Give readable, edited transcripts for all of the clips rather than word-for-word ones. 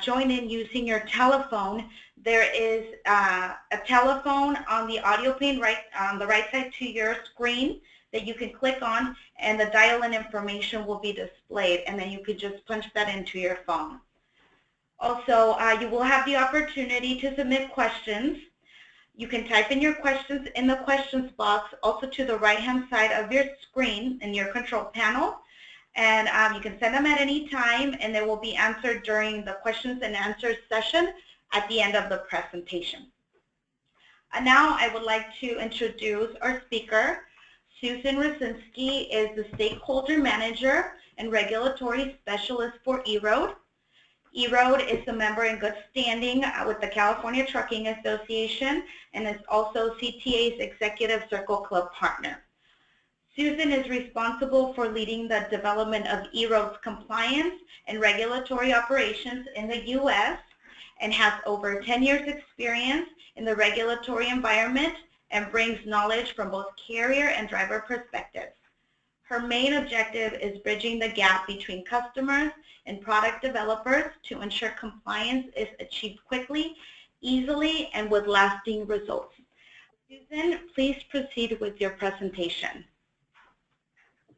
join in using your telephone, there is a telephone on the audio pane right on the right side to your screen that you can click on, and the dial-in information will be displayed, and then you could just punch that into your phone. Also, you will have the opportunity to submit questions. You can type in your questions in the questions box, also to the right-hand side of your screen in your control panel. And you can send them at any time, and they will be answered during the questions and answers session at the end of the presentation. And now I would like to introduce our speaker. Susan Rosinski is the Stakeholder Manager and Regulatory Specialist for EROAD. EROAD is a member in good standing with the California Trucking Association and is also CTA's Executive Circle Club partner. Susan is responsible for leading the development of EROAD's compliance and regulatory operations in the U.S. and has over 10 years experience in the regulatory environment and brings knowledge from both carrier and driver perspectives. Her main objective is bridging the gap between customers and product developers to ensure compliance is achieved quickly, easily, and with lasting results. Susan, please proceed with your presentation.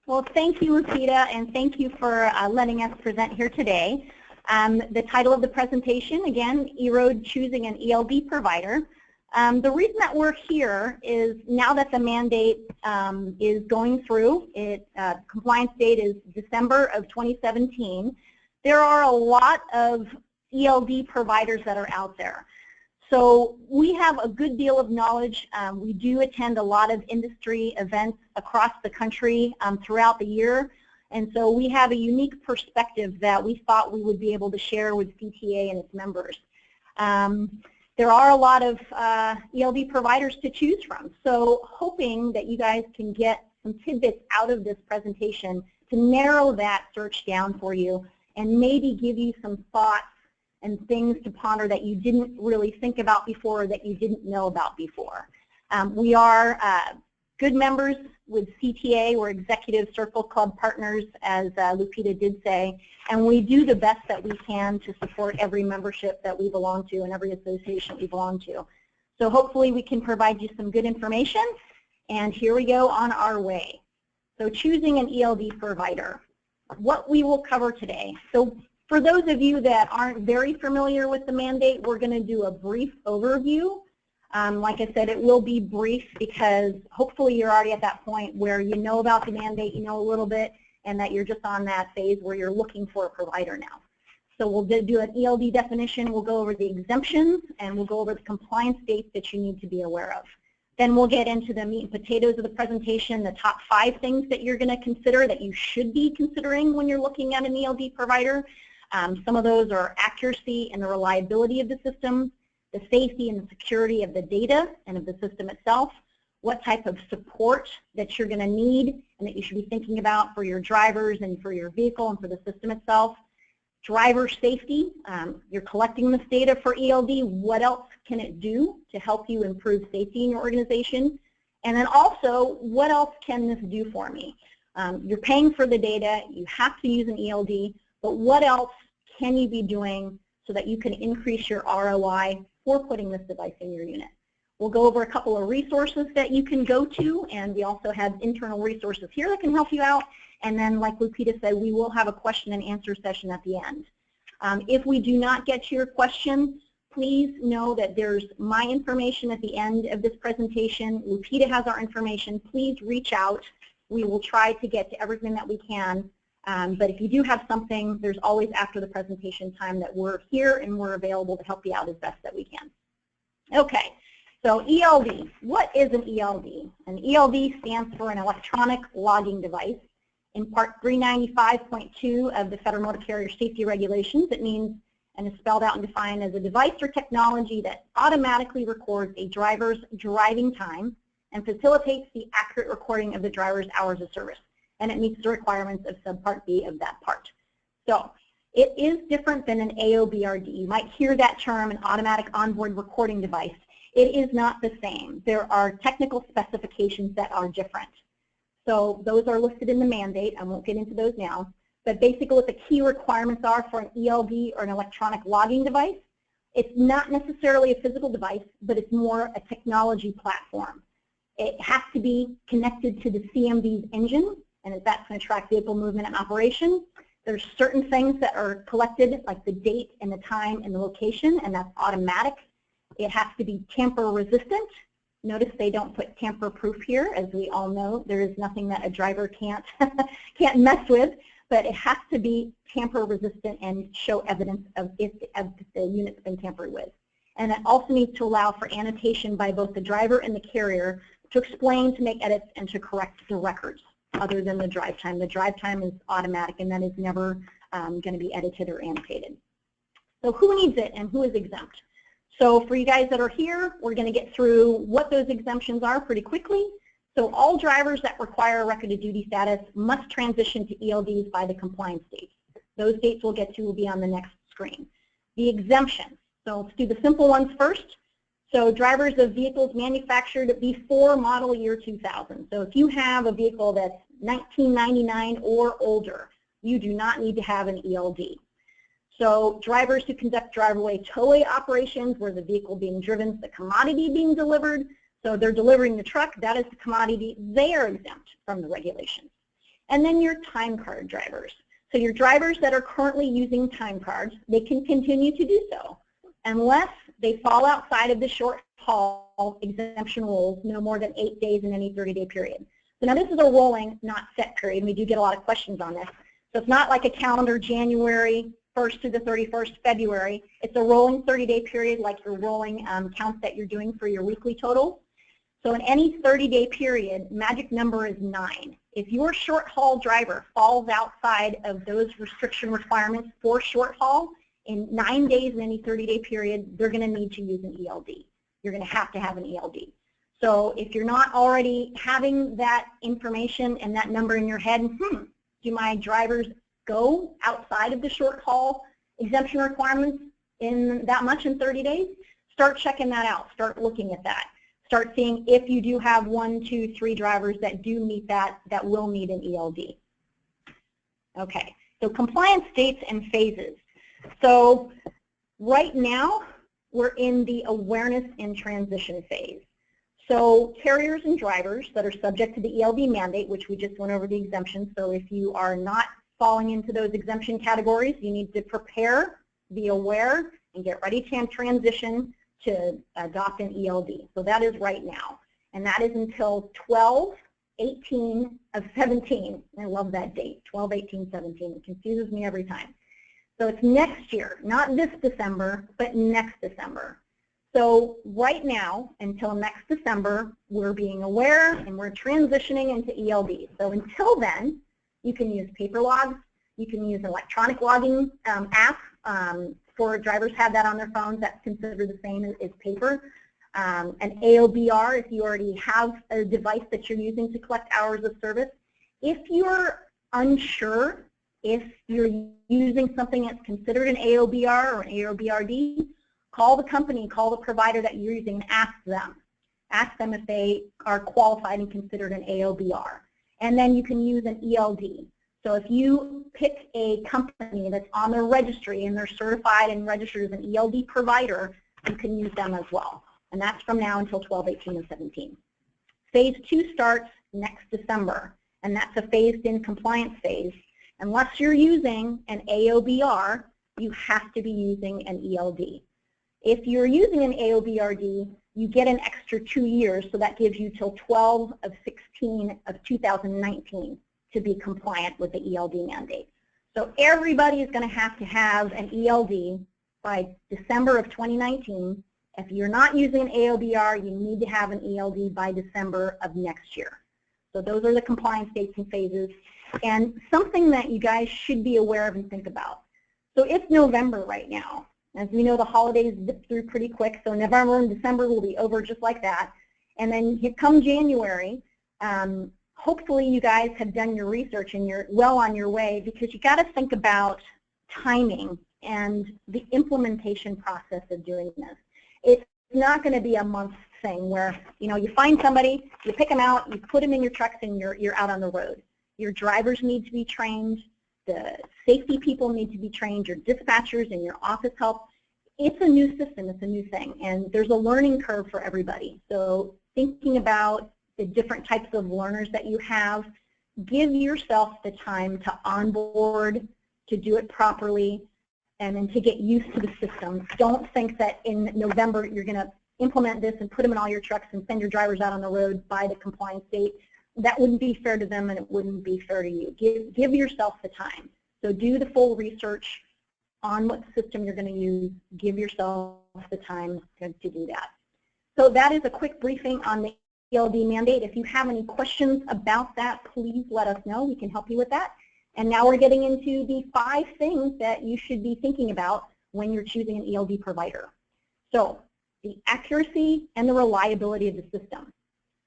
Well, thank you, Lupita, and thank you for letting us present here today. The title of the presentation, again, EROAD Choosing an ELD Provider. The reason that we're here is now that the mandate is going through, compliance date is December of 2017, there are a lot of ELD providers that are out there. So we have a good deal of knowledge. We do attend a lot of industry events across the country throughout the year, and so we have a unique perspective that we thought we would be able to share with CTA and its members. There are a lot of ELD providers to choose from, so hoping that you guys can get some tidbits out of this presentation to narrow that search down for you and maybe give you some thoughts and things to ponder that you didn't really think about before or that you didn't know about before. We are good members with CTA. We're Executive Circle Club partners, as Lupita did say, and we do the best that we can to support every membership that we belong to and every association we belong to. So hopefully we can provide you some good information, and here we go on our way. So choosing an ELD provider, what we will cover today. So for those of you that aren't very familiar with the mandate, we're going to do a brief overview. Like I said, it will be brief because hopefully you're already at that point where you know about the mandate, you know a little bit, and that you're just on that phase where you're looking for a provider now. So we'll do an ELD definition, we'll go over the exemptions, and we'll go over the compliance dates that you need to be aware of. Then we'll get into the meat and potatoes of the presentation, the top 5 things that you're going to consider that you should be considering when you're looking at an ELD provider. Some of those are accuracy and the reliability of the system, the safety and the security of the data and of the system itself, what type of support that you're going to need and that you should be thinking about for your drivers and for your vehicle and for the system itself, driver safety, you're collecting this data for ELD, what else can it do to help you improve safety in your organization, and then also, what else can this do for me? You're paying for the data, you have to use an ELD, but what else can you be doing so that you can increase your ROI for putting this device in your unit? We'll go over a couple of resources that you can go to, and we also have internal resources here that can help you out. And then, like Lupita said, we will have a question and answer session at the end. If we do not get to your question, please know that there's my information at the end of this presentation. Lupita has our information. Please reach out. We will try to get to everything that we can. But if you do have something, there's always after the presentation time that we're here and we're available to help you out as best that we can. Okay, so ELD. What is an ELD? An ELD stands for an electronic logging device. In Part 395.2 of the Federal Motor Carrier Safety Regulations, it means and is spelled out and defined as a device or technology that automatically records a driver's driving time and facilitates the accurate recording of the driver's hours of service. And it meets the requirements of Subpart B of that part. So it is different than an AOBRD. You might hear that term, an automatic onboard recording device. It is not the same. There are technical specifications that are different. So those are listed in the mandate. I won't get into those now. but basically what the key requirements are for an ELD or an electronic logging device. It's not necessarily a physical device, but it's more a technology platform. It has to be connected to the CMV's engine, and that's going to track vehicle movement and operation. There's certain things that are collected, like the date and the time and the location, and that's automatic. It has to be tamper resistant. Notice they don't put tamper proof here. As we all know, there is nothing that a driver can't mess with, but it has to be tamper resistant and show evidence of if the unit's been tampered with. And it also needs to allow for annotation by both the driver and the carrier to explain, to make edits, and to correct the records, other than the drive time. The drive time is automatic, and that is never going to be edited or annotated. So who needs it and who is exempt? So for you guys that are here, we're going to get through what those exemptions are pretty quickly. So all drivers that require a record of duty status must transition to ELDs by the compliance dates. Those dates we'll get to will be on the next screen. The exemptions. So let's do the simple ones first. So drivers of vehicles manufactured before model year 2000. So if you have a vehicle that's 1999 or older, you do not need to have an ELD. So drivers who conduct driverway towaway operations where the vehicle being driven is the commodity being delivered, so they're delivering the truck, that is the commodity, they are exempt from the regulations. And then your time card drivers. So your drivers that are currently using time cards, they can continue to do so unless they fall outside of the short haul exemption rules no more than 8 days in any 30-day period. So now this is a rolling, not set period, and we do get a lot of questions on this. So it's not like a calendar January 1st to the 31st February. It's a rolling 30-day period like your rolling counts that you're doing for your weekly total. So in any 30-day period, magic number is 9. If your short haul driver falls outside of those restriction requirements for short haul, in 9 days in any 30-day period, they're going to need to use an ELD. You're going to have an ELD. So if you're not already having that information and that number in your head, do my drivers go outside of the short haul exemption requirements in that much in 30 days? Start checking that out. Start looking at that. Start seeing if you do have 1, 2, 3 drivers that do meet that will need an ELD. Okay, so compliance dates and phases. So right now, we're in the awareness and transition phase. So carriers and drivers that are subject to the ELD mandate, which we just went over the exemptions, so if you are not falling into those exemption categories, you need to prepare, be aware, and get ready to transition to adopt an ELD. So that is right now. And that is until 12/18 of 17. I love that date, 12/18/17. It confuses me every time. So it's next year, not this December, but next December. So right now, until next December, we're being aware and we're transitioning into ELD. So until then, you can use paper logs, you can use electronic logging app. For drivers have that on their phones, that's considered the same as paper. An AOBR, if you already have a device that you're using to collect hours of service. If you're unsure if you're using something that's considered an AOBR or an AOBRD, call the company, call the provider that you're using and ask them. Ask them if they are qualified and considered an AOBR. And then you can use an ELD. So if you pick a company that's on their registry and they're certified and registered as an ELD provider, you can use them as well. And that's from now until 12/18/17. Phase 2 starts next December, and that's a phased-in compliance phase. Unless you're using an AOBR, you have to be using an ELD. If you're using an AOBRD, you get an extra 2 years, so that gives you till 12/16/2019 to be compliant with the ELD mandate. So everybody is going to have an ELD by December of 2019. If you're not using an AOBR, you need to have an ELD by December of next year. So those are the compliance dates and phases. And something that you guys should be aware of and think about. So it's November right now. As we know, the holidays zip through pretty quick, so November and December will be over just like that. And then here come January. Hopefully you guys have done your research and you're well on your way, because you got to think about timing and the implementation process of doing this. It's not going to be a month thing where, you know, you find somebody, you pick them out, you put them in your trucks, and you're out on the road. Your drivers need to be trained. the safety people need to be trained, your dispatchers and your office help. It's a new system, it's a new thing, and there's a learning curve for everybody. So thinking about the different types of learners that you have, give yourself the time to onboard, to do it properly, and then to get used to the system. Don't think that in November you're going to implement this and put them in all your trucks and send your drivers out on the road by the compliance date. That wouldn't be fair to them, and it wouldn't be fair to you. Give yourself the time. So do the full research on what system you're going to use. Give yourself the time to do that. So that is a quick briefing on the ELD mandate. If you have any questions about that, please let us know. We can help you with that. And now we're getting into the 5 things that you should be thinking about when you're choosing an ELD provider. So the accuracy and the reliability of the system.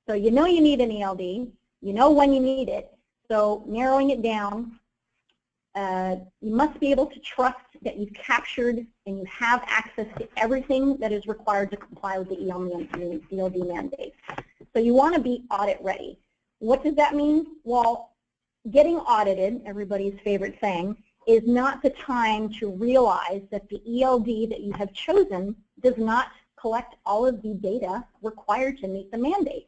So you know you need an ELD, you know when you need it, so narrowing it down, you must be able to trust that you've captured and you have access to everything that is required to comply with the ELD mandate. So you want to be audit ready. What does that mean? Well, getting audited, everybody's favorite thing, is not the time to realize that the ELD that you have chosen does not collect all of the data required to meet the mandate.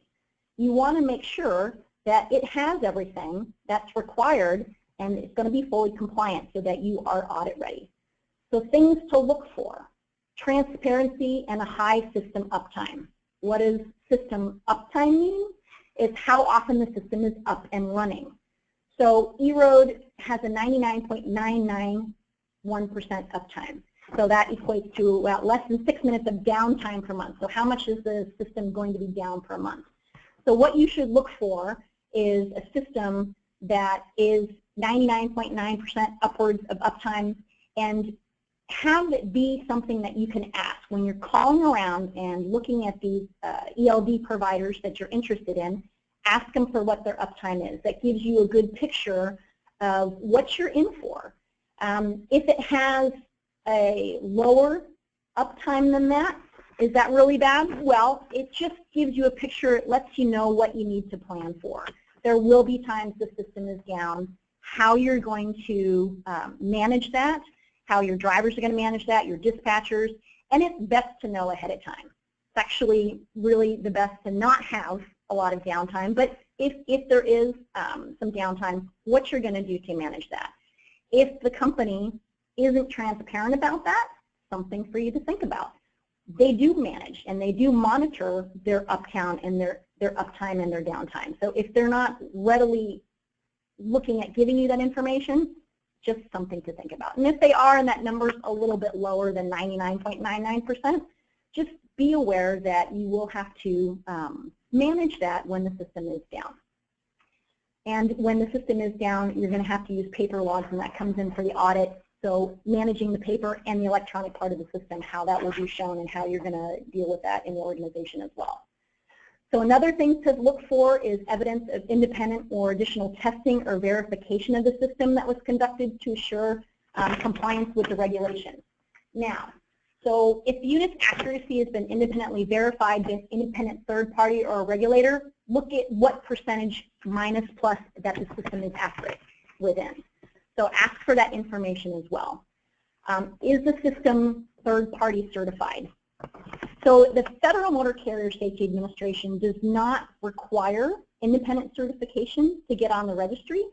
You want to make sure that it has everything that's required and it's going to be fully compliant so that you are audit ready. So things to look for: transparency and a high system uptime. What does system uptime mean? It's how often the system is up and running. So EROAD has a 99.991% uptime. So that equates to about less than 6 minutes of downtime per month. So how much is the system going to be down per month? So what you should look for is a system that is 99.9% upwards of uptime, and have it be something that you can ask when you're calling around and looking at these ELD providers that you're interested in. Ask them for what their uptime is. That gives you a good picture of what you're in for. If it has a lower uptime than that, is that really bad? Well, it just gives you a picture. It lets you know what you need to plan for. There will be times the system is down. How you're going to manage that, how your drivers are going to manage that, your dispatchers, and it's best to know ahead of time. It's actually really the best to not have a lot of downtime, but if there is some downtime, what you're going to do to manage that. If the company isn't transparent about that, something for you to think about. They do manage and they do monitor their uptime and their uptime and their downtime. So if they're not readily looking at giving you that information, just something to think about. And if they are and that number's a little bit lower than 99.99%, just be aware that you will have to manage that when the system is down. And when the system is down, you're going to have to use paper logs, and that comes in for the audit. So managing the paper and the electronic part of the system, how that will be shown and how you're going to deal with that in the organization as well. So another thing to look for is evidence of independent or additional testing or verification of the system that was conducted to assure compliance with the regulations. Now, so if the unit's accuracy has been independently verified by an independent third party or a regulator, look at what percentage minus plus that the system is accurate within. So ask for that information as well. Is the system third party certified? So the Federal Motor Carrier Safety Administration does not require independent certification to get on the registry,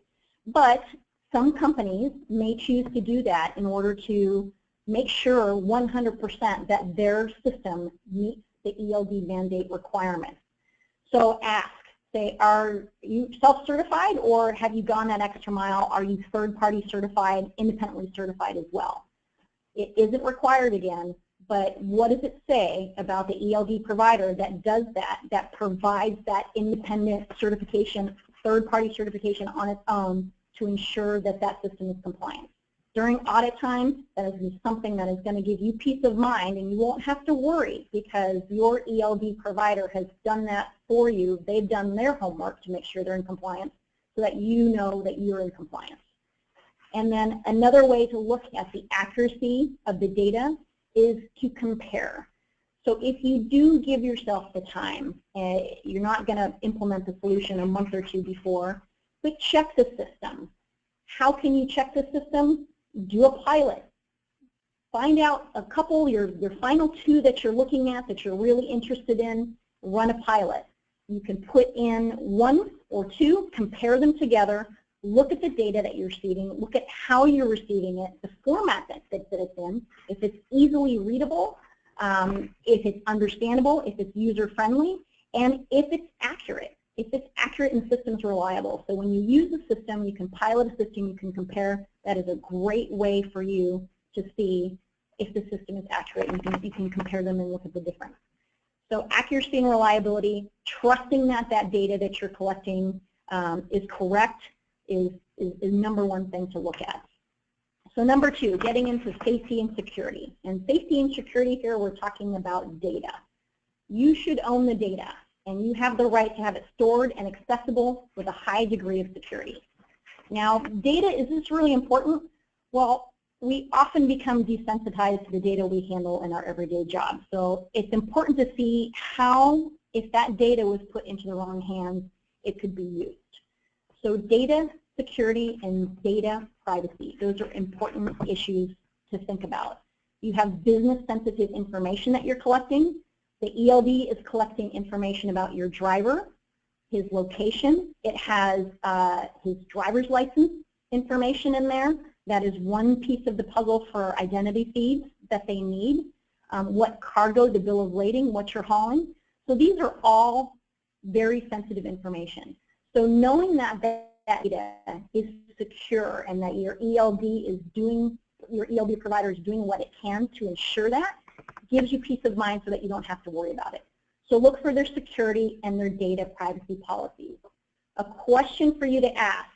but some companies may choose to do that in order to make sure 100% that their system meets the ELD mandate requirements. So ask, say, are you self-certified or have you gone that extra mile? Are you third-party certified, independently certified as well? It isn't required again, but what does it say about the ELD provider that does that, that provides that independent certification, third-party certification on its own to ensure that that system is compliant? During audit time, that is something that is going to give you peace of mind, and you won't have to worry because your ELD provider has done that for you. They've done their homework to make sure they're in compliance so that you know that you're in compliance. And then another way to look at the accuracy of the data is to compare. So if you do give yourself the time, you're not going to implement the solution a month or two before, but check the system. How can you check the system? Do a pilot. Find out a couple, your final two that you're looking at that you're really interested in, run a pilot. You can put in one or two, compare them together, look at the data that you're receiving, look at how you're receiving it, the format that it's in, if it's easily readable, if it's understandable, if it's user-friendly, and if it's accurate. If it's accurate and the system's reliable. So when you use the system, you can pilot a system, you can compare. That is a great way for you to see if the system is accurate. You can compare them and look at the difference. So accuracy and reliability, trusting that that data that you're collecting is correct is number one thing to look at. So number two, getting into safety and security. And safety and security here, we're talking about data. You should own the data, and you have the right to have it stored and accessible with a high degree of security. Now, data, is this really important? Well, we often become desensitized to the data we handle in our everyday job. So it's important to see how, if that data was put into the wrong hands, it could be used. So data security and data privacy, those are important issues to think about. You have business-sensitive information that you're collecting. The ELD is collecting information about your driver, his location. It has his driver's license information in there. That is one piece of the puzzle for identity feeds that they need. What cargo, the bill of lading, what you're hauling. So these are all very sensitive information. So knowing that data is secure and that your ELD is doing, your ELD provider is doing what it can to ensure that, gives you peace of mind so that you don't have to worry about it. So look for their security and their data privacy policies. A question for you to ask,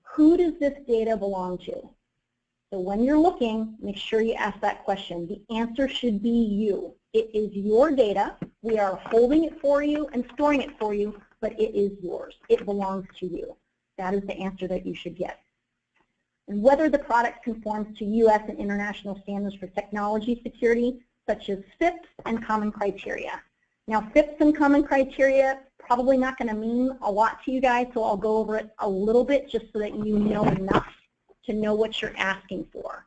who does this data belong to? So when you're looking, make sure you ask that question. The answer should be you. It is your data. We are holding it for you and storing it for you, but it is yours. It belongs to you. That is the answer that you should get. And whether the product conforms to U.S. and international standards for technology security, such as FIPS and common criteria. Now, FIPS and common criteria probably not going to mean a lot to you guys, so I'll go over it a little bit just so that you know enough to know what you're asking for.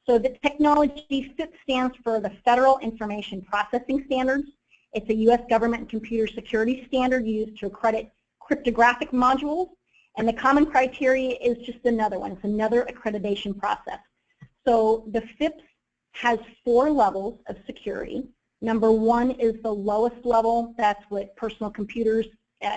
So the technology FIPS stands for the Federal Information Processing Standards. It's a U.S. government computer security standard used to accredit cryptographic modules. And the common criteria is just another one. It's another accreditation process. So the FIPS has 4 levels of security. Number 1 is the lowest level. That's what personal computers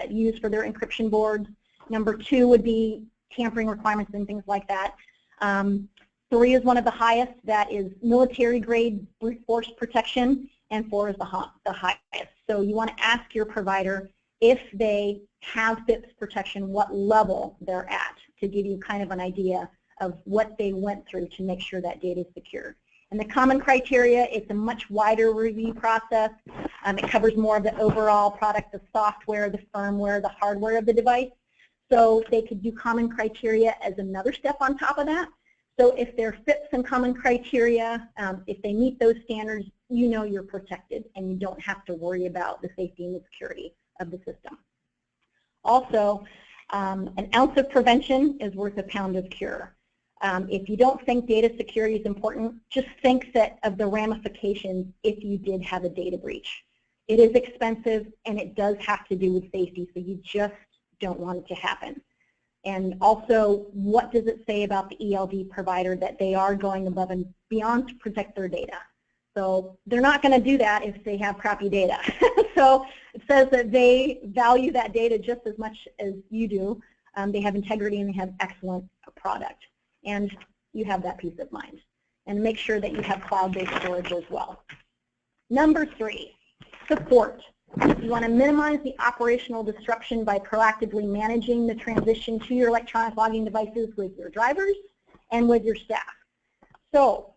use for their encryption boards. Number 2 would be tampering requirements and things like that. 3 is one of the highest. That is military grade brute force protection. And 4 is the highest. So you want to ask your provider if they have FIPS protection, what level they're at, to give you kind of an idea of what they went through to make sure that data is secure. And the common criteria, it's a much wider review process. It covers more of the overall product, the software, the firmware, the hardware of the device. So they could do common criteria as another step on top of that. So if they're FIPS and common criteria, if they meet those standards, you know you're protected and you don't have to worry about the safety and the security of the system. Also, an ounce of prevention is worth a pound of cure. If you don't think data security is important, just think of the ramifications if you did have a data breach. It is expensive and it does have to do with safety, so you just don't want it to happen. And also, what does it say about the ELD provider that they are going above and beyond to protect their data? So they're not going to do that if they have crappy data. So it says that they value that data just as much as you do. They have integrity and they have excellent product. And you have that peace of mind. And make sure that you have cloud-based storage as well. Number 3, support. You want to minimize the operational disruption by proactively managing the transition to your electronic logging devices with your drivers and with your staff. So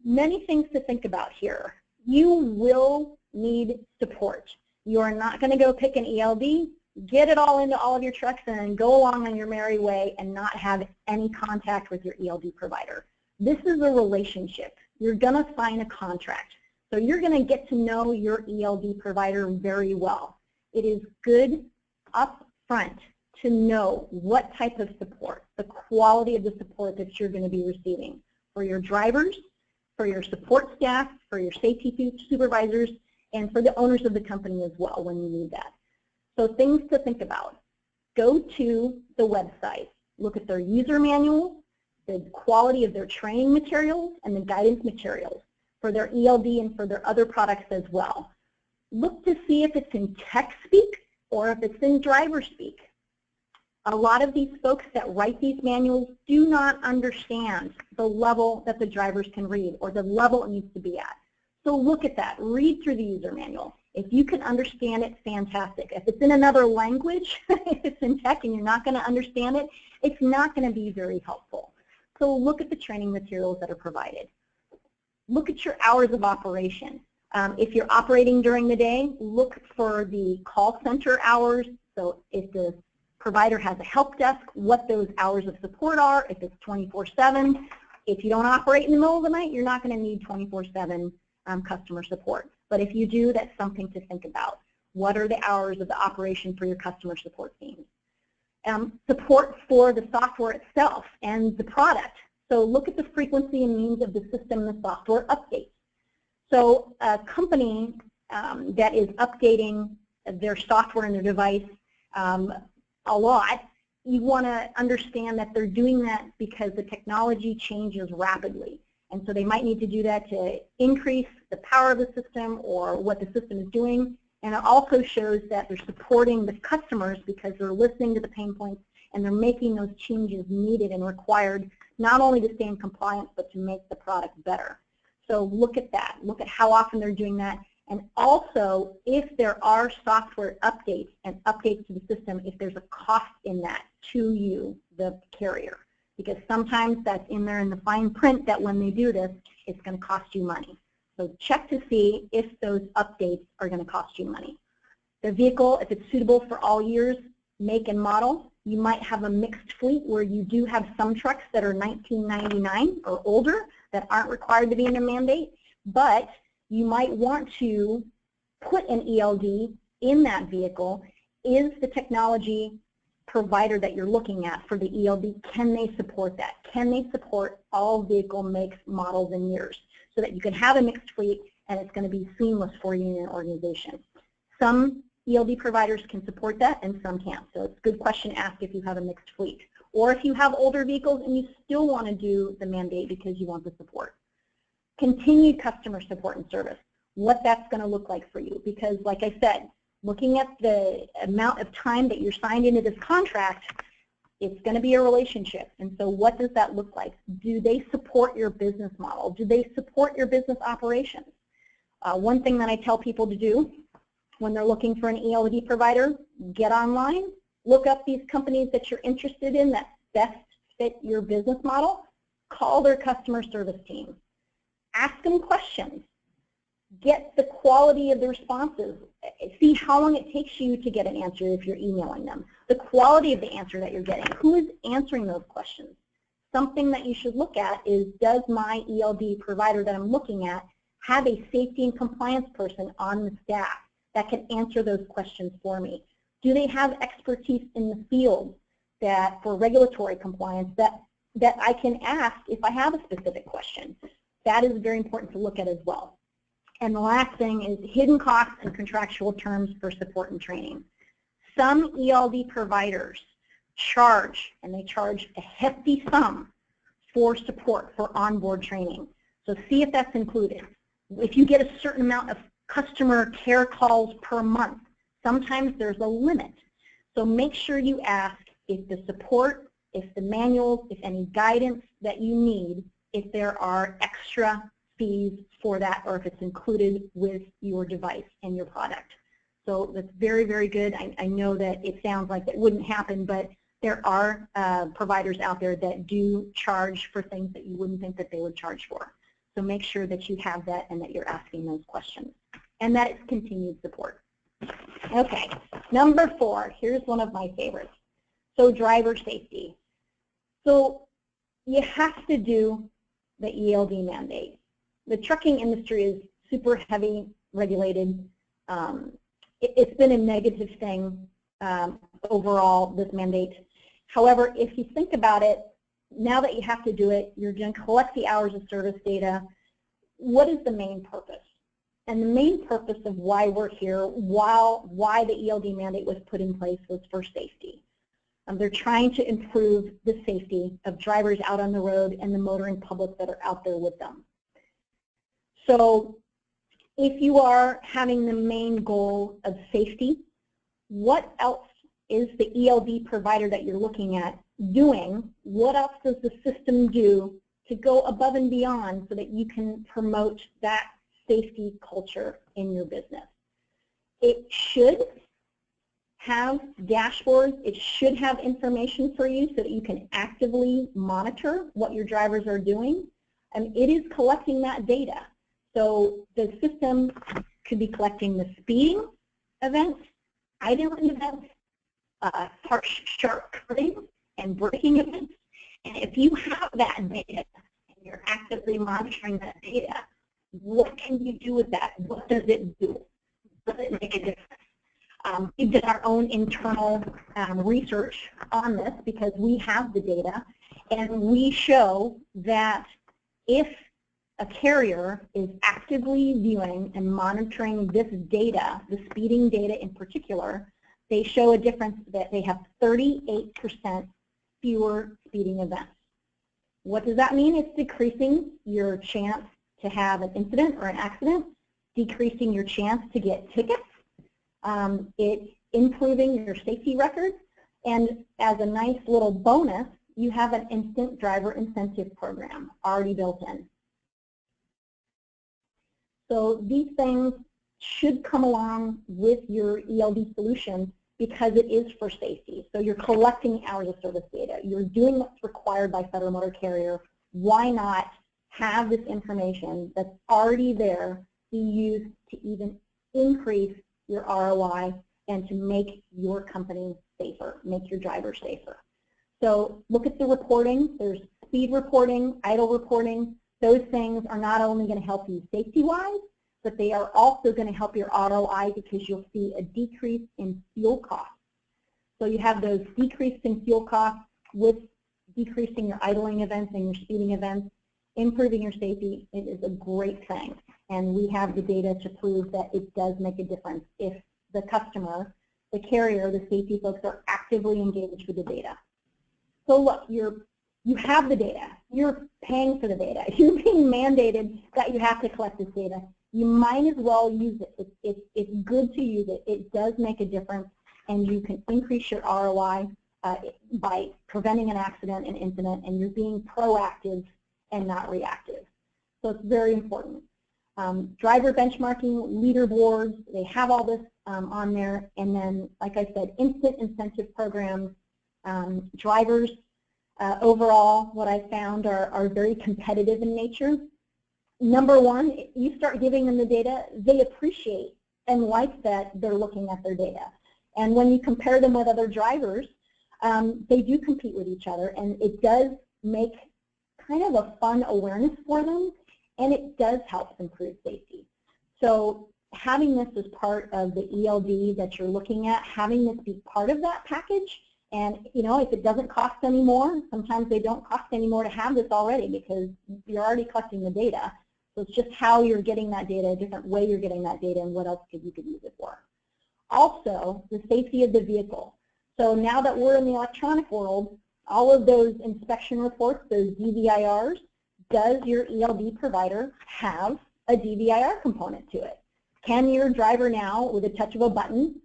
many things to think about here. You will need support. You are not going to go pick an ELD, get it all into all of your trucks, and then go along on your merry way and not have any contact with your ELD provider. This is a relationship. You're going to sign a contract. So you're going to get to know your ELD provider very well. It is good up front to know what type of support, the quality of the support that you're going to be receiving for your drivers, for your support staff, for your safety supervisors, and for the owners of the company as well when you need that. So things to think about. Go to the website, look at their user manual, the quality of their training materials, and the guidance materials for their ELD and for their other products as well. Look to see if it's in tech speak or if it's in driver speak. A lot of these folks that write these manuals do not understand the level that the drivers can read or the level it needs to be at. So look at that. Read through the user manual. If you can understand it, fantastic. If it's in another language, if it's in tech and you're not going to understand it, it's not going to be very helpful. So look at the training materials that are provided. Look at your hours of operation. If you're operating during the day, look for the call center hours. So if the provider has a help desk, what those hours of support are, if it's 24/7. If you don't operate in the middle of the night, you're not going to need 24/7 customer support. But if you do, that's something to think about. What are the hours of the operation for your customer support teams? Support for the software itself and the product. So look at the frequency and means of the system and the software updates. So a company that is updating their software and their device a lot, you want to understand that they're doing that because the technology changes rapidly. And so they might need to do that to increase the power of the system or what the system is doing. And it also shows that they're supporting the customers because they're listening to the pain points and they're making those changes needed and required not only to stay in compliance but to make the product better. So look at that. Look at how often they're doing that. And also, if there are software updates and updates to the system, if there's a cost in that to you, the carrier. Because sometimes that's in there in the fine print that when they do this, it's going to cost you money. So check to see if those updates are going to cost you money. The vehicle, if it's suitable for all years, make and model, you might have a mixed fleet where you do have some trucks that are 1999 or older that aren't required to be in a mandate, but you might want to put an ELD in that vehicle. Is the technology provider that you're looking at for the ELD, can they support that? Can they support all vehicle makes, models, and years so that you can have a mixed fleet and it's going to be seamless for you in your organization? Some ELD providers can support that and some can't. So it's a good question to ask if you have a mixed fleet. Or if you have older vehicles and you still want to do the mandate because you want the support. Continued customer support and service, what that's going to look like for you. Because like I said, looking at the amount of time that you're signed into this contract, it's going to be a relationship. And so what does that look like? Do they support your business model? Do they support your business operations? One thing that I tell people to do when they're looking for an ELD provider, get online, look up these companies that you're interested in that best fit your business model, call their customer service team. Ask them questions. Get the quality of the responses. See how long it takes you to get an answer if you're emailing them. The quality of the answer that you're getting. Who is answering those questions? Something that you should look at is, does my ELD provider that I'm looking at have a safety and compliance person on the staff that can answer those questions for me? Do they have expertise in the field that for regulatory compliance that I can ask if I have a specific question? That is very important to look at as well. And the last thing is hidden costs and contractual terms for support and training. Some ELD providers charge, and they charge a hefty sum for support for onboard training. So see if that's included. If you get a certain amount of customer care calls per month, sometimes there's a limit. So make sure you ask if the support, if the manuals, if any guidance that you need, if there are extra fees for that or if it's included with your device and your product. So that's very, very good. I know that it sounds like that wouldn't happen, but there are providers out there that do charge for things that you wouldn't think that they would charge for. So make sure that you have that and that you're asking those questions. And that it's continued support. Okay, number 4, here's one of my favorites. So driver safety. So you have to do the ELD mandate. The trucking industry is super heavy regulated. It's been a negative thing overall, this mandate. However, if you think about it, now that you have to do it, you're going to collect the hours of service data. What is the main purpose? And the main purpose of why we're here, why the ELD mandate was put in place, was for safety. They're trying to improve the safety of drivers out on the road and the motoring public that are out there with them. So if you are having the main goal of safety, what else is the ELD provider that you're looking at doing? What else does the system do to go above and beyond so that you can promote that safety culture in your business? It should have dashboards. It should have information for you so that you can actively monitor what your drivers are doing. And it is collecting that data. So the system could be collecting the speeding events, idling events, harsh, sharp curving, and braking events. And if you have that data and you're actively monitoring that data, what can you do with that? What does it do? Does it make a difference? We did our own internal research on this because we have the data, and we show that if a carrier is actively viewing and monitoring this data, the speeding data in particular, they show a difference that they have 38% fewer speeding events. What does that mean? It's decreasing your chance to have an incident or an accident, decreasing your chance to get tickets. It's improving your safety record, and as a nice little bonus, you have an instant driver incentive program already built in. So these things should come along with your ELD solution because it is for safety. So you're collecting hours of service data. You're doing what's required by Federal Motor Carrier. Why not have this information that's already there be used to even increase your ROI and to make your company safer, make your drivers safer? So look at the reporting. There's speed reporting, idle reporting. Those things are not only going to help you safety-wise, but they are also going to help your ROI because you'll see a decrease in fuel costs. So you have those decrease in fuel costs with decreasing your idling events and your speeding events, improving your safety. It is a great thing. And we have the data to prove that it does make a difference if the customer, the carrier, the safety folks are actively engaged with the data. So look, you have the data. You're paying for the data. You're being mandated that you have to collect this data. You might as well use it. It's good to use it. It does make a difference, and you can increase your ROI by preventing an accident, an incident, and you're being proactive and not reactive. So it's very important. Driver benchmarking, leaderboards, they have all this on there. And then, like I said, instant incentive programs. Drivers, overall, what I found are very competitive in nature. Number one, you start giving them the data, they appreciate and like that they're looking at their data. And when you compare them with other drivers, they do compete with each other, and it does make kind of a fun awareness for them, and it does help improve safety. So having this as part of the ELD that you're looking at, having this be part of that package, and you know, if it doesn't cost any more, sometimes they don't cost any more to have this already because you're already collecting the data. So it's just how you're getting that data, a different way you're getting that data, and what else you could use it for. Also, the safety of the vehicle. So now that we're in the electronic world, all of those inspection reports, those DVIRs, does your ELD provider have a DVIR component to it? Can your driver now, with a touch of a button,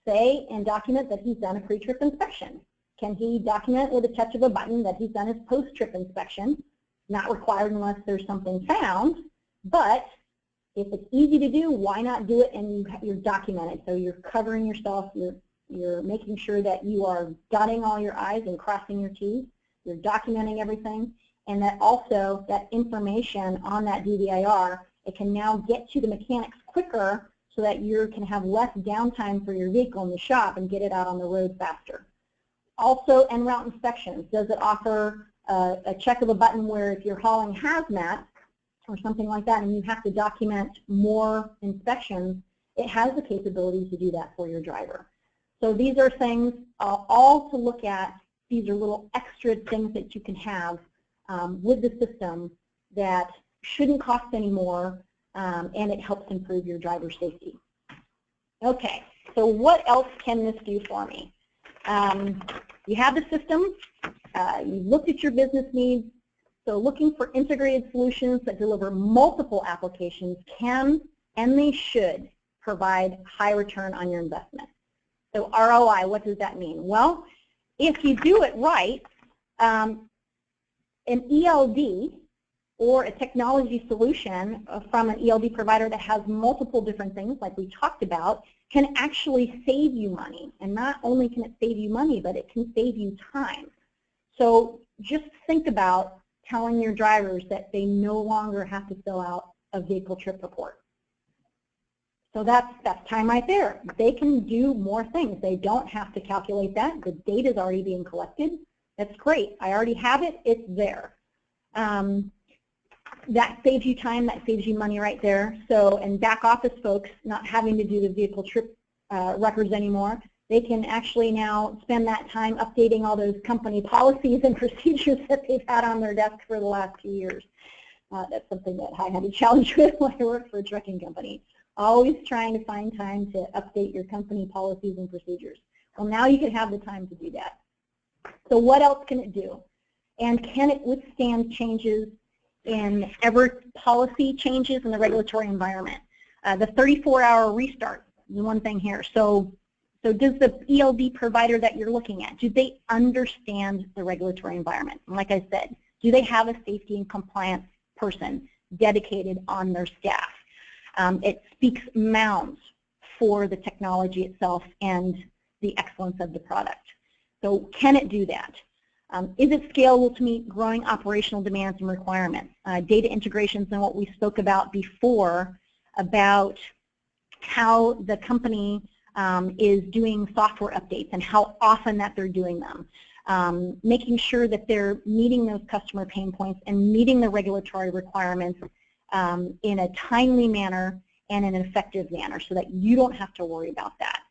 say and document that he's done a pre-trip inspection? Can he document with a touch of a button that he's done his post-trip inspection? Not required unless there's something found, but if it's easy to do, why not do it and you're documented? So you're covering yourself, you're making sure that you are dotting all your I's and crossing your T's, you're documenting everything, and that also that information on that DVIR, it can now get to the mechanics quicker so that you can have less downtime for your vehicle in the shop and get it out on the road faster. Also, en route inspections. Does it offer a check of a button where if you're hauling hazmat or something like that and you have to document more inspections, it has the capability to do that for your driver. So these are things all to look at. These are little extra things that you can have with the system that shouldn't cost any more, and it helps improve your driver safety. Okay, so what else can this do for me? You have the system, you looked at your business needs, so looking for integrated solutions that deliver multiple applications can, and they should, provide high return on your investment. So ROI, what does that mean? Well, if you do it right, an ELD or a technology solution from an ELD provider that has multiple different things like we talked about can actually save you money. And not only can it save you money, but it can save you time. So just think about telling your drivers that they no longer have to fill out a vehicle trip report. So that's time right there. They can do more things. They don't have to calculate that. The data is already being collected. That's great. I already have it. It's there. That saves you time. That saves you money right there. So, and back office folks not having to do the vehicle trip records anymore, they can actually now spend that time updating all those company policies and procedures that they've had on their desk for the last few years. That's something that I had a challenge with when I worked for a trucking company. Always trying to find time to update your company policies and procedures. Well, now you can have the time to do that. So what else can it do? And can it withstand changes in policy changes in the regulatory environment? The 34-hour restart is one thing here. So does the ELD provider that you're looking at, do they understand the regulatory environment? And like I said, do they have a safety and compliance person dedicated on their staff? It speaks mounds for the technology itself and the excellence of the product. So can it do that? Is it scalable to meet growing operational demands and requirements? Data integrations and what we spoke about before about how the company is doing software updates and how often that they're doing them. Making sure that they're meeting those customer pain points and meeting the regulatory requirements in a timely manner and in an effective manner so that you don't have to worry about that.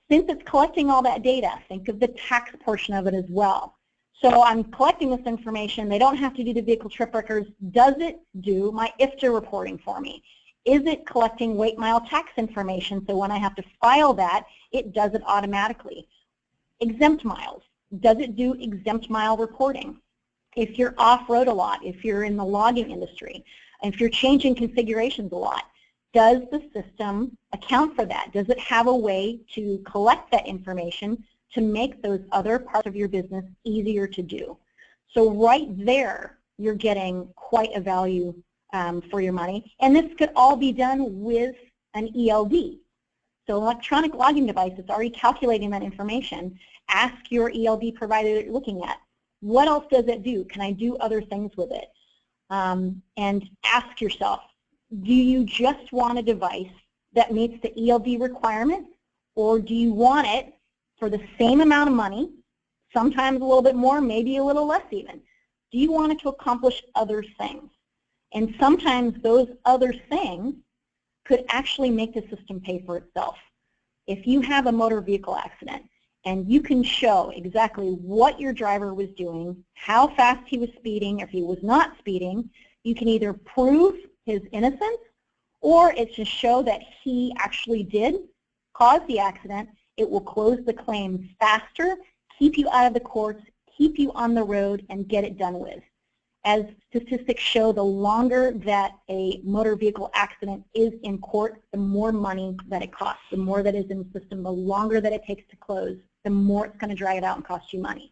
Since it's collecting all that data, think of the tax portion of it as well. So I'm collecting this information. They don't have to do the vehicle trip records. Does it do my IFTA reporting for me? Is it collecting weight mile tax information so when I have to file that, it does it automatically? Exempt miles. Does it do exempt mile reporting? If you're off-road a lot, if you're in the logging industry, if you're changing configurations a lot, does the system account for that? Does it have a way to collect that information to make those other parts of your business easier to do? So right there, you're getting quite a value for your money. And this could all be done with an ELD. So electronic logging device is already calculating that information. Ask your ELD provider that you're looking at, what else does it do? Can I do other things with it? And ask yourself, do you just want a device that meets the ELD requirements, or do you want it for the same amount of money, sometimes a little bit more, maybe a little less even? Do you want it to accomplish other things? And sometimes those other things could actually make the system pay for itself. If you have a motor vehicle accident and you can show exactly what your driver was doing, how fast he was speeding, if he was not speeding, you can either prove his innocence or it's to show that he actually did cause the accident. It will close the claim faster, keep you out of the courts, keep you on the road, and get it done with. As statistics show, the longer that a motor vehicle accident is in court, the more money that it costs. The more that is in the system, the longer that it takes to close, the more it's going to drag it out and cost you money.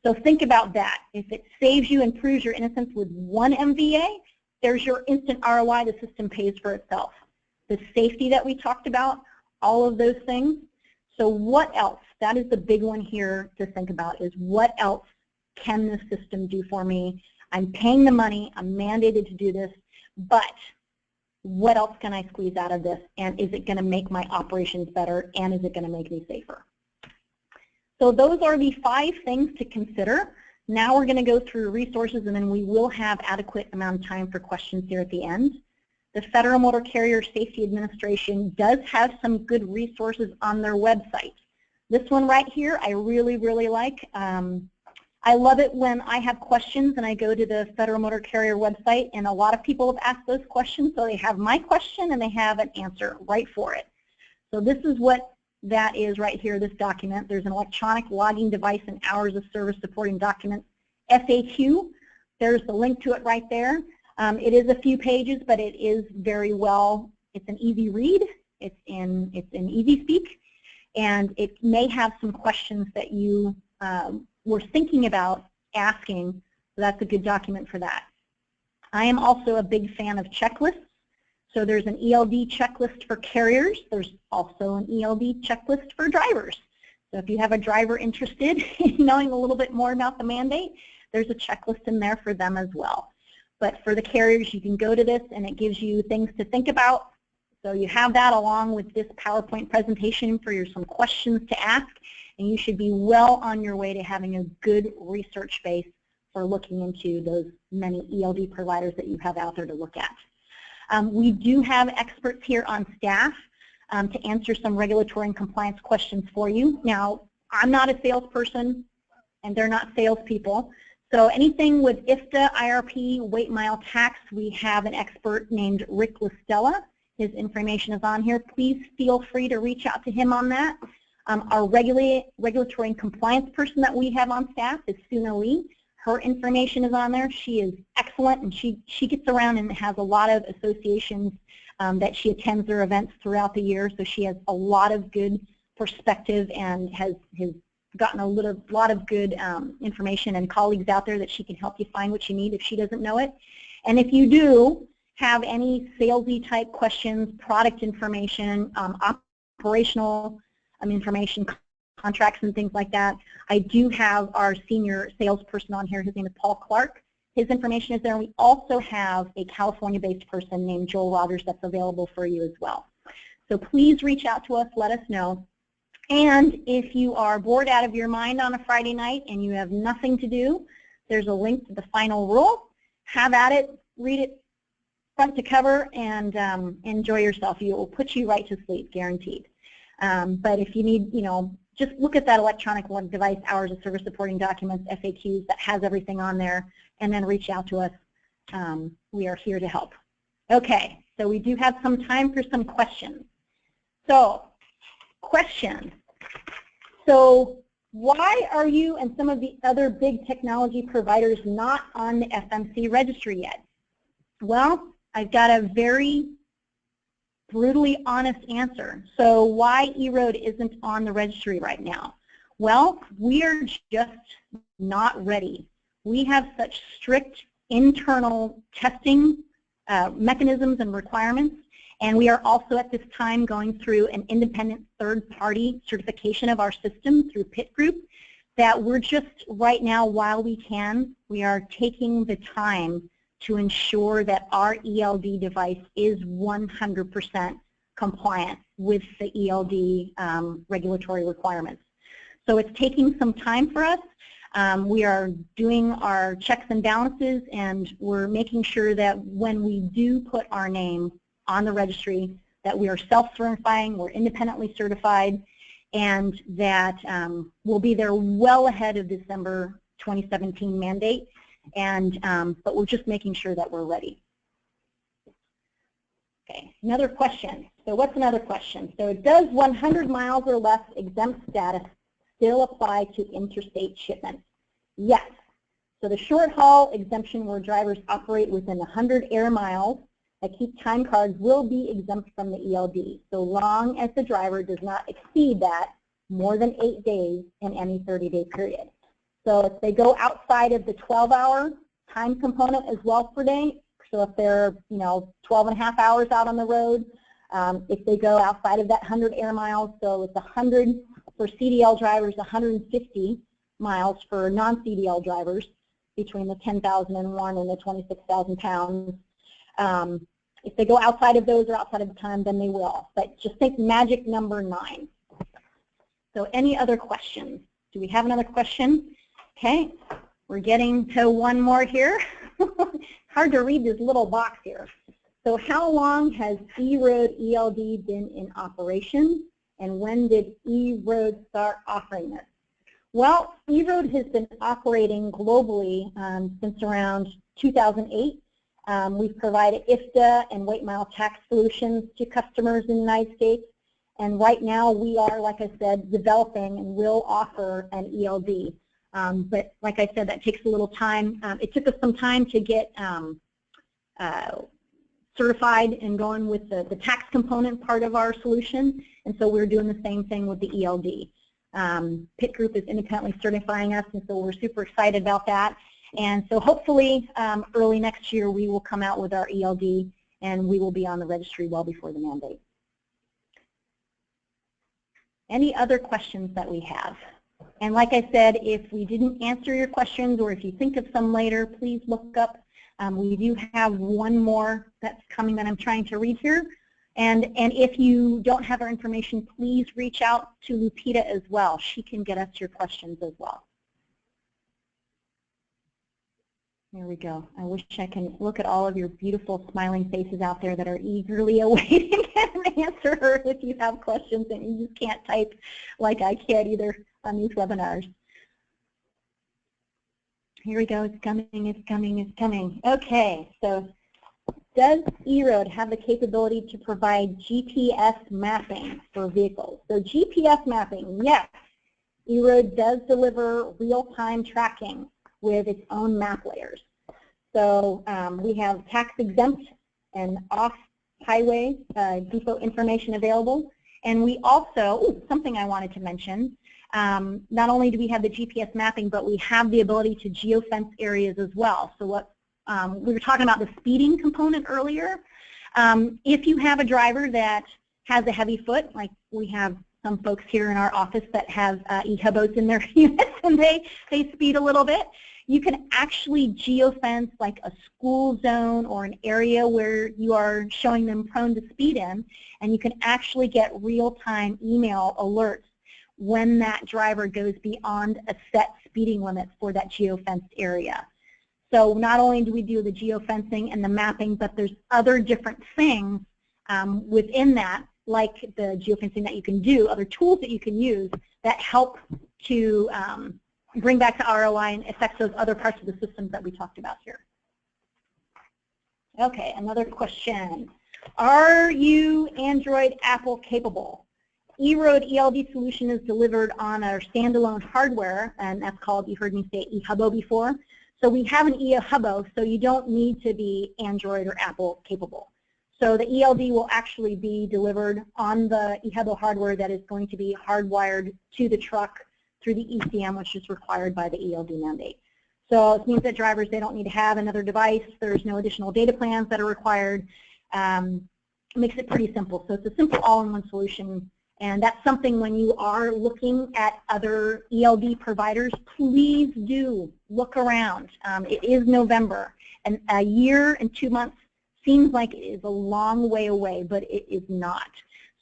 So think about that. If it saves you and proves your innocence with one MVA, there's your instant ROI. The system pays for itself. The safety that we talked about, all of those things. So what else? That is the big one here to think about, is what else can the system do for me? I'm paying the money, I'm mandated to do this, but what else can I squeeze out of this? And is it going to make my operations better? And is it going to make me safer? So those are the 5 things to consider. Now we're going to go through resources, and then we will have adequate amount of time for questions here at the end. The Federal Motor Carrier Safety Administration does have some good resources on their website. This one right here, I really, really like. I love it when I have questions and I go to the Federal Motor Carrier website, and a lot of people have asked those questions, so they have my question and they have an answer right for it. So this is what that is right here, this document. There's an electronic logging device and hours of service supporting document, FAQ. There's the link to it right there. It is a few pages, but it is very well, it's an easy read, it's in easy speak, and it may have some questions that you were thinking about asking, so that's a good document for that. I am also a big fan of checklists. So there's an ELD checklist for carriers. There's also an ELD checklist for drivers. So if you have a driver interested in knowing a little bit more about the mandate, there's a checklist in there for them as well. But for the carriers, you can go to this and it gives you things to think about. So you have that along with this PowerPoint presentation for some questions to ask, and you should be well on your way to having a good research base for looking into those many ELD providers that you have out there to look at. We do have experts here on staff to answer some regulatory and compliance questions for you. Now, I'm not a salesperson, and they're not salespeople. So anything with IFTA, IRP, weight mile tax, we have an expert named Rick Listella. His information is on here. Please feel free to reach out to him on that. Our regulatory and compliance person that we have on staff is Suna Lee. Her information is on there. She is excellent, and she gets around and has a lot of associations that she attends their events throughout the year, so she has a lot of good perspective and has gotten a lot of good information and colleagues out there that she can help you find what you need if she doesn't know it. And if you do have any salesy type questions, product information, operational information, contracts and things like that, I do have our senior salesperson on here. His name is Paul Clark. His information is there. We also have a California-based person named Joel Rogers that's available for you as well. So please reach out to us, let us know. And if you are bored out of your mind on a Friday night and you have nothing to do, there's a link to the final rule. Have at it, read it front to cover, and enjoy yourself. It will put you right to sleep, guaranteed. But if you need, just look at that electronic device, hours of service supporting documents, FAQs, that has everything on there, and then reach out to us. We are here to help. Okay, so we do have some time for some questions. So, questions. So, why are you and some of the other big technology providers not on the FMC registry yet? Well, I've got a very brutally honest answer. So why EROAD isn't on the registry right now? Well, we are just not ready. We have such strict internal testing mechanisms and requirements, and we are also at this time going through an independent third-party certification of our system through PIT Group, that we're just right now, while we can, we are taking the time to ensure that our ELD device is 100% compliant with the ELD regulatory requirements. So it's taking some time for us. We are doing our checks and balances, and we're making sure that when we do put our name on the registry, that we are self-certifying, we're independently certified, and that we'll be there well ahead of December 2017 mandate. And but we're just making sure that we're ready. Okay, another question. So what's another question? So does 100 miles or less exempt status still apply to interstate shipments? Yes. So the short haul exemption, where drivers operate within 100 air miles that keep time cards, will be exempt from the ELD, so long as the driver does not exceed that more than 8 days in any 30-day period. So if they go outside of the 12-hour time component as well per day, so if they're 12 and a half hours out on the road, if they go outside of that 100 air miles, so it's 100 for CDL drivers, 150 miles for non-CDL drivers between the 10,001 and the 26,000 pounds. If they go outside of those or outside of the time, then they will. But just think magic number 9. So any other questions? Do we have another question? Okay, we're getting to one more here. Hard to read this little box here. So how long has EROAD ELD been in operation? And when did EROAD start offering this? Well, EROAD has been operating globally since around 2008. We've provided IFTA and weight mile tax solutions to customers in the United States. And right now we are, like I said, developing and will offer an ELD. But like I said, that takes a little time. It took us some time to get certified and going with the tax component part of our solution. And so we're doing the same thing with the ELD. PIT Group is independently certifying us, and so we're super excited about that. And so hopefully early next year we will come out with our ELD and we will be on the registry well before the mandate. Any other questions that we have? And like I said, if we didn't answer your questions or if you think of some later, please look up. We do have one more that's coming that I'm trying to read here. And if you don't have our information, please reach out to Lupita as well. She can get us your questions as well. There we go. I wish I can look at all of your beautiful smiling faces out there that are eagerly awaiting an answer if you have questions and you just can't type like I can either on these webinars. Here we go. It's coming, it's coming, it's coming. Okay, so does EROAD have the capability to provide GPS mapping for vehicles? So GPS mapping, yes. EROAD does deliver real-time tracking with its own map layers. So we have tax exempt and off-highway depot information available. And we also, something I wanted to mention, not only do we have the GPS mapping, but we have the ability to geofence areas as well. So what we were talking about the speeding component earlier. If you have a driver that has a heavy foot, like we have some folks here in our office that have e-hubos in their units and they speed a little bit, you can actually geofence like a school zone or an area where you are showing them prone to speed in, and you can actually get real-time email alerts when that driver goes beyond a set speeding limit for that geofenced area. So not only do we do the geofencing and the mapping, but there's other different things within that, like the geofencing that you can do, other tools that you can use that help to bring back to ROI and affect those other parts of the systems that we talked about here. Okay, another question. Are you Android Apple capable? EROAD ELD solution is delivered on our standalone hardware, and that's called, you heard me say eHubo before. So we have an eHubo, so you don't need to be Android or Apple capable. So the ELD will actually be delivered on the eHubo hardware that is going to be hardwired to the truck through the ECM, which is required by the ELD mandate. So it means that drivers, they don't need to have another device. There's no additional data plans that are required. It makes it pretty simple. So it's a simple all-in-one solution. And that's something when you are looking at other ELD providers, please do look around. It is November, and a year and 2 months seems like it is a long way away, but it is not.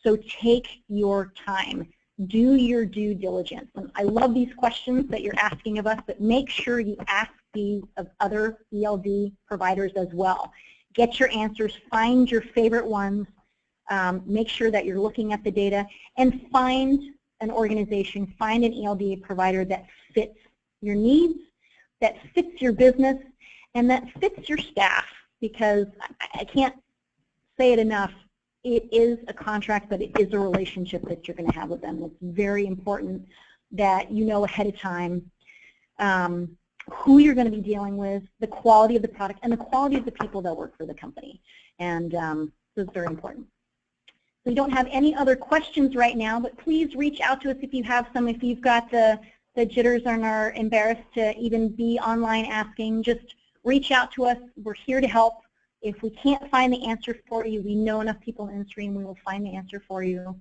So take your time. Do your due diligence. And I love these questions that you're asking of us, but make sure you ask these of other ELD providers as well. Get your answers, find your favorite ones, make sure that you're looking at the data, and find an organization, find an ELD provider that fits your needs, that fits your business, and that fits your staff, because I can't say it enough. It is a contract, but it is a relationship that you're going to have with them. It's very important that you know ahead of time who you're going to be dealing with, the quality of the product, and the quality of the people that work for the company. And so it's very important. We don't have any other questions right now, but please reach out to us if you have some. If you've got the jitters and are embarrassed to even be online asking, just reach out to us. We're here to help. If we can't find the answer for you, we know enough people in stream, we will find the answer for you.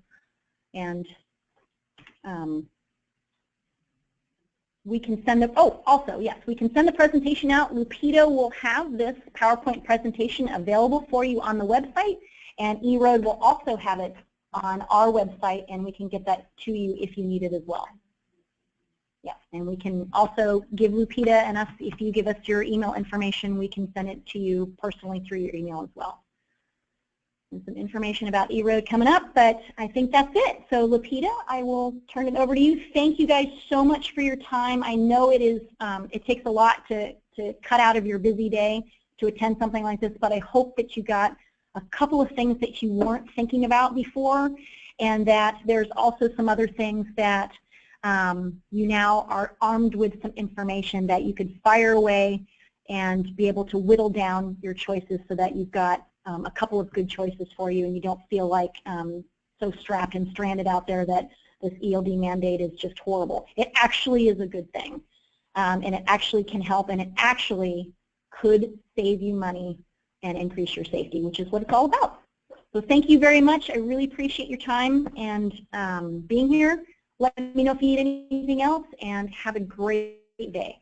And we can send the, also, yes, we can send the presentation out. Lupita will have this PowerPoint presentation available for you on the website, and EROAD will also have it on our website, and we can get that to you if you need it as well. Yeah, and we can also give Lupita and us, if you give us your email information, we can send it to you personally through your email as well. and some information about EROAD coming up, but I think that's it. So Lapita, I will turn it over to you. Thank you guys so much for your time. I know it is, it takes a lot to cut out of your busy day to attend something like this, but I hope that you got a couple of things that you weren't thinking about before, and that there's also some other things that you now are armed with some information that you could fire away and be able to whittle down your choices so that you've got a couple of good choices for you and you don't feel like so strapped and stranded out there that this ELD mandate is just horrible. It actually is a good thing, and it actually can help, and it actually could save you money and increase your safety, which is what it's all about. So thank you very much. I really appreciate your time and being here. Let me know if you need anything else, and have a great day.